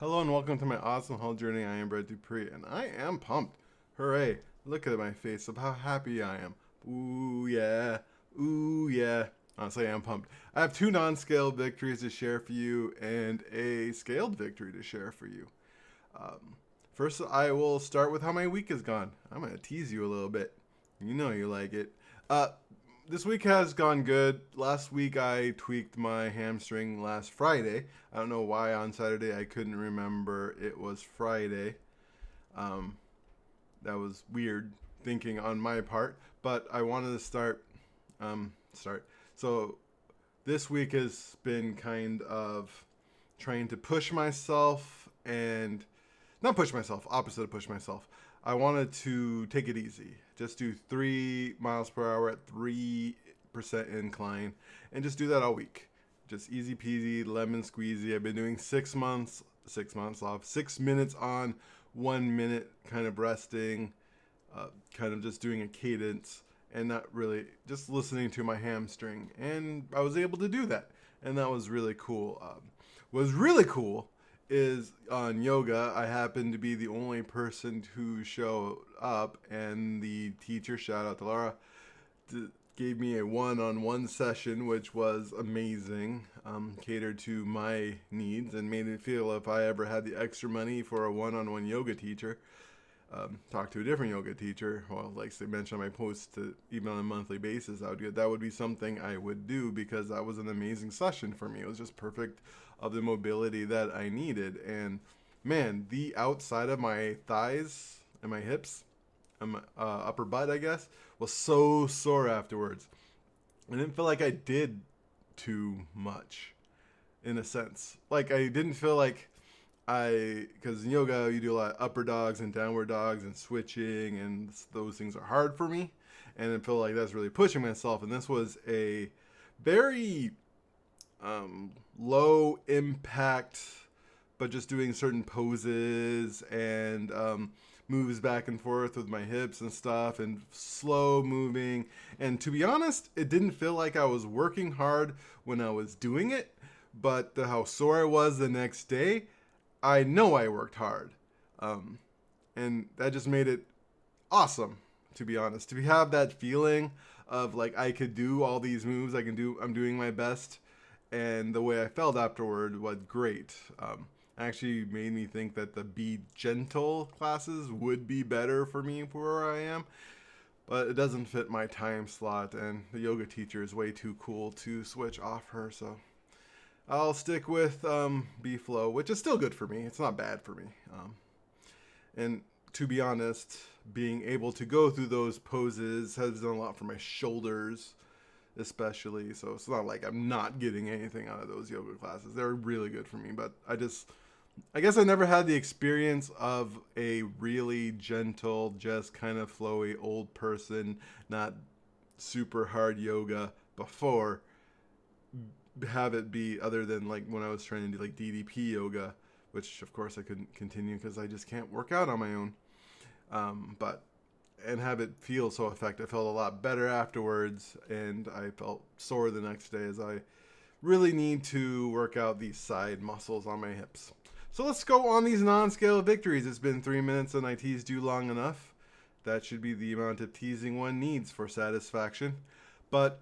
Hello and welcome to my awesome health journey. I am Brett Dupree and I am pumped. Hooray. Look at my face of how happy I am. Ooh yeah. Ooh yeah. Honestly, I am pumped. I have two non-scaled victories to share for you and a scaled victory to share for you. Um, First, I will start with how my week has gone. I'm going to tease you a little bit. You know you like it. Uh, this week has gone good. Last week I tweaked my hamstring last Friday. I don't know why on Saturday I couldn't remember it was Friday. Um, that was weird thinking on my part, but I wanted to start. So this week has been kind of trying to push myself and not push myself, opposite of push myself. I wanted to take it easy. Just do 3 miles per hour at 3% incline and just do that all week. Just easy peasy, lemon squeezy. I've been doing 6 months, 6 months off, 6 minutes on, 1 minute kind of resting, kind of just doing a cadence and not really just listening to my hamstring. And I was able to do that. And that was really cool. Was really cool is on yoga, I happened to be the only person who showed up, and the teacher, shout out to Laura, gave me a one-on-one session, which was amazing, catered to my needs, and made me feel if I ever had the extra money for a one-on-one yoga teacher, talk to a different yoga teacher. Well, like they mentioned on my post, to, even on a monthly basis, that would be something I would do because that was an amazing session for me. It was just perfect of the mobility that I needed, and man, the outside of my thighs and my hips and my upper butt, I guess, was so sore afterwards. I didn't feel like I did too much, in a sense. Like I didn't feel like because in yoga you do a lot of upper dogs and downward dogs and switching, and those things are hard for me, and I feel like that's really pushing myself. And this was a very low impact, but just doing certain poses and moves back and forth with my hips and stuff, and slow moving. And to be honest, it didn't feel like I was working hard when I was doing it, but how sore I was the next day, I know I worked hard. Um, and that just made it awesome, to be honest. To have that feeling of like I could do all these moves, I'm doing my best, and the way I felt afterward was great. Actually made me think that the Be Gentle classes would be better for me for where I am, but it doesn't fit my time slot, and the yoga teacher is way too cool to switch off her, so I'll stick with B Flow, which is still good for me. It's not bad for me. And to be honest, being able to go through those poses has done a lot for my shoulders, especially. So it's not like I'm not getting anything out of those yoga classes. They're really good for me, but I guess I never had the experience of a really gentle, just kind of flowy old person, not super hard yoga before. Have it be other than like when I was trying to do like DDP yoga, which of course I couldn't continue because I just can't work out on my own. But and have it feel so effective. I felt a lot better afterwards, and I felt sore the next day as I really need to work out these side muscles on my hips. So let's go on these non-scale victories. It's been 3 minutes and I teased you long enough. That should be the amount of teasing one needs for satisfaction. But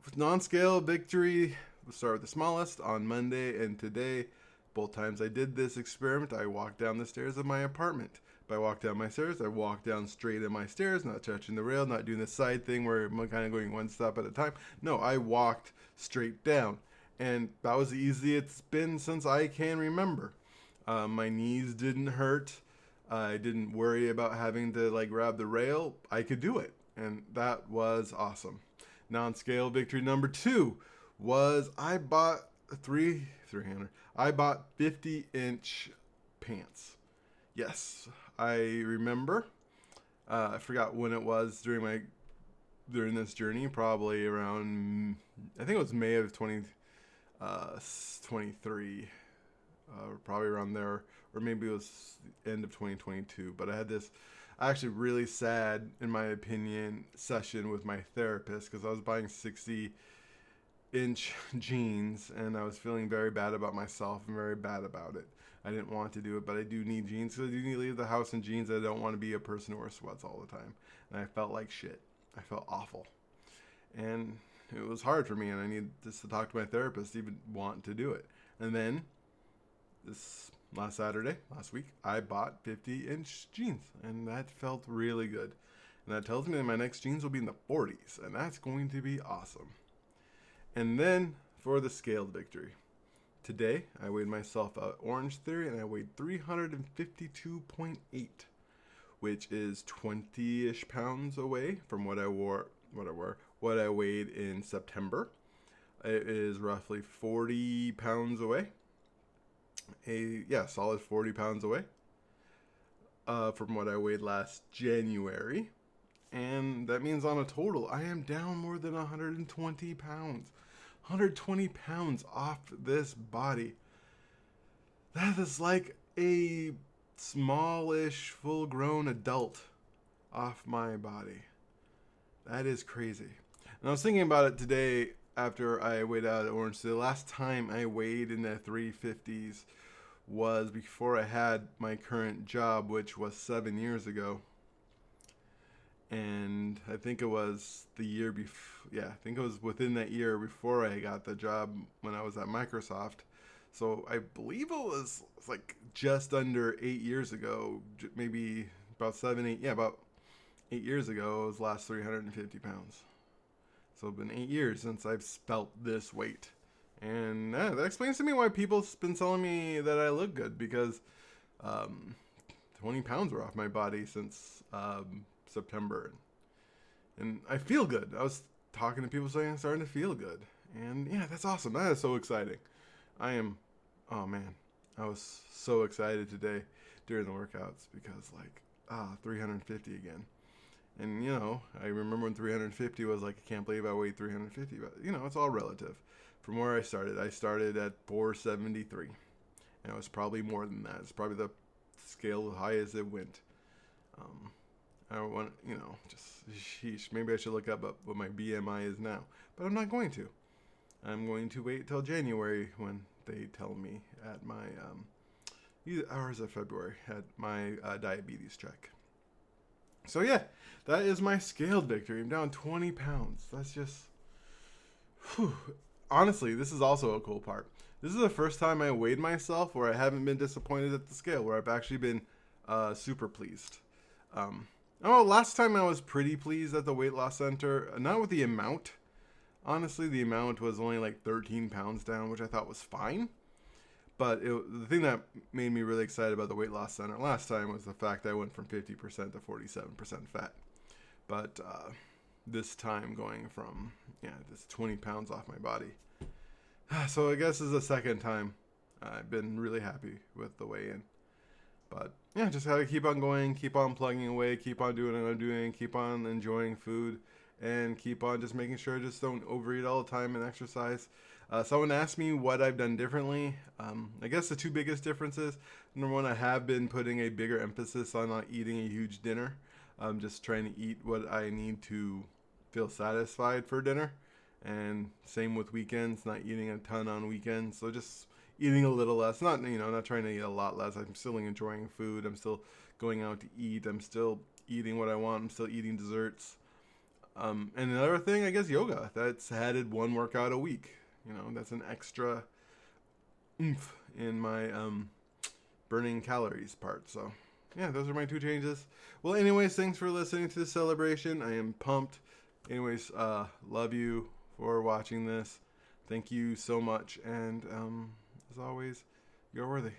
with non-scale victory, we'll start with the smallest. On Monday and today, both times I did this experiment, I walked down the stairs of my apartment. If I walk down my stairs, I walk down straight in my stairs, not touching the rail, not doing the side thing where I'm kind of going one step at a time. No, I walked straight down. And that was the easiest it's been since I can remember. My knees didn't hurt. I didn't worry about having to like grab the rail. I could do it. And that was awesome. Non-scale victory number two was I bought three-hander. I bought 50-inch pants. Yes, I remember. I forgot when it was during this journey. Probably around, I think it was May of 2023, probably around there, or maybe it was end of 2022. But I had this actually really sad, in my opinion, session with my therapist because I was buying 60 inch jeans, and I was feeling very bad about myself and very bad about it. I didn't want to do it, but I do need jeans because I do need to leave the house in jeans. I don't want to be a person who wears sweats all the time. And I felt like shit. I felt awful. And it was hard for me, and I needed just to talk to my therapist to even want to do it. And then this last week, I bought 50-inch jeans, and that felt really good. And that tells me that my next jeans will be in the 40s, and that's going to be awesome. And then for the scaled victory. Today, I weighed myself at Orange Theory, and I weighed 352.8, which is 20-ish pounds away from what I weighed in September. It is roughly 40 pounds away. Solid 40 pounds away from what I weighed last January. And that means on a total, I am down more than 120 pounds. 120 pounds off this body. That is like a smallish, full-grown adult off my body. That is crazy. And I was thinking about it today after I weighed out at Orange. The last time I weighed in the 350s was before I had my current job, which was 7 years ago. And I think it was the year before. Yeah, I think it was within that year before I got the job when I was at Microsoft. So I believe it was like just under 8 years ago, maybe about 8 years ago, it was last 350 pounds. So it's been 8 years since I've felt this weight. And that explains to me why people's been telling me that I look good, because 20 pounds were off my body since September. And I feel good. I was talking to people saying I'm starting to feel good. And yeah, that's awesome. That is so exciting. Oh man, I was so excited today during the workouts because 350 again. And I remember when 350 was like, I can't believe I weighed 350, but it's all relative. From where I started at 473. And it was probably more than that. It's probably the scale as high as it went. I don't want, just sheesh. Maybe I should look up what my BMI is now, but I'm not going to. I'm going to wait till January when they tell me at my hours of February at my diabetes check. So yeah, that is my scaled victory. I'm down 20 pounds. That's just, honestly, this is also a cool part. This is the first time I weighed myself where I haven't been disappointed at the scale, where I've actually been super pleased. Last time I was pretty pleased at the weight loss center, not with the amount. Honestly, the amount was only like 13 pounds down, which I thought was fine. But the thing that made me really excited about the weight loss center last time was the fact that I went from 50% to 47% fat. But this time going from, this 20 pounds off my body. So I guess this is the second time I've been really happy with the weigh-in. But yeah, just gotta keep on going, keep on plugging away, keep on doing what I'm doing, keep on enjoying food, and keep on just making sure I just don't overeat all the time and exercise. Someone asked me what I've done differently. I guess the two biggest differences: number one, I have been putting a bigger emphasis on not eating a huge dinner. I'm just trying to eat what I need to feel satisfied for dinner. And same with weekends, not eating a ton on weekends. So just eating a little less. Not trying to eat a lot less. I'm still enjoying food. I'm still going out to eat. I'm still eating what I want. I'm still eating desserts. And another thing, I guess, yoga. That's added one workout a week. That's an extra oomph in my burning calories part. So, yeah, those are my two changes. Well, anyways, thanks for listening to the celebration. I am pumped. Anyways, love you for watching this. Thank you so much. And as always, you're worthy.